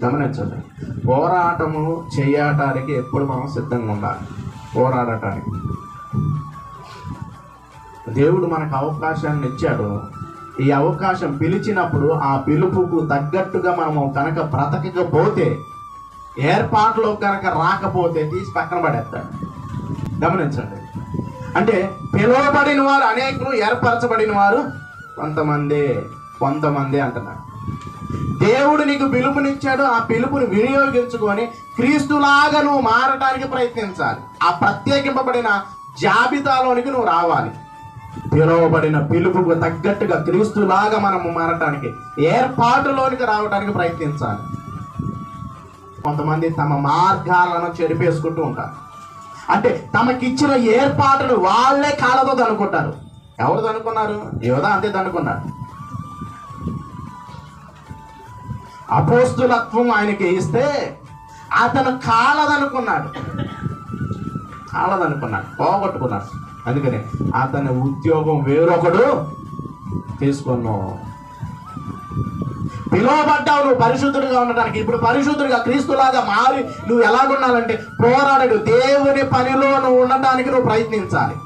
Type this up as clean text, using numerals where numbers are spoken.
గమనించండి, పోరాటము చేయటానికి ఎప్పుడు మనం సిద్ధంగా ఉండాలి. పోరాడటానికి దేవుడు మనకు అవకాశాన్ని ఇచ్చాడు. ఈ అవకాశం పిలిచినప్పుడు ఆ పిలుపుకు తగ్గట్టుగా మనము కనుక బ్రతకకపోతే, ఏర్పాట్లో కనుక రాకపోతే తీసి పక్కన పడేస్తాడు. గమనించండి, అంటే పిలువబడిన వారు అనేకులు, ఏర్పరచబడిన వారు కొంతమంది అంటున్నారు. దేవుడు నీకు పిలుపునిచ్చాడు. ఆ పిలుపుని వినియోగించుకొని క్రీస్తులాగా నువ్వు మారటానికి ప్రయత్నించాలి. ఆ ప్రత్యేకింపబడిన జాబితాలోనికి నువ్వు రావాలి. పిలువబడిన పిలుపుకు తగ్గట్టుగా క్రీస్తులాగా మనము మారటానికి, ఏర్పాటులోనికి రావడానికి ప్రయత్నించాలి. కొంతమంది తమ మార్గాలను చెరిపేసుకుంటూ ఉంటారు. అంటే తమకిచ్చిన ఏర్పాటును వాళ్ళే కాళ్ళతో దనుకుంటారు. ఎవరు దనుకున్నారు? యోధా అంతే దనుకున్నారు. అపోస్తులత్వం ఆయనకి ఇస్తే అతను కాళ్ళదనుకున్నాడు, పోగొట్టుకున్నాడు. అందుకని అతని ఉద్యోగం వేరొకడు తీసుకున్నావు. పిలువబడ్డావు నువ్వు పరిశుద్ధుడిగా ఉండటానికి. ఇప్పుడు పరిశుద్ధుడిగా క్రీస్తులాగా మారి నువ్వు ఎలాగుండాలంటే పోరాడు. దేవుని పనిలో నువ్వు ఉండటానికి నువ్వు ప్రయత్నించాలి.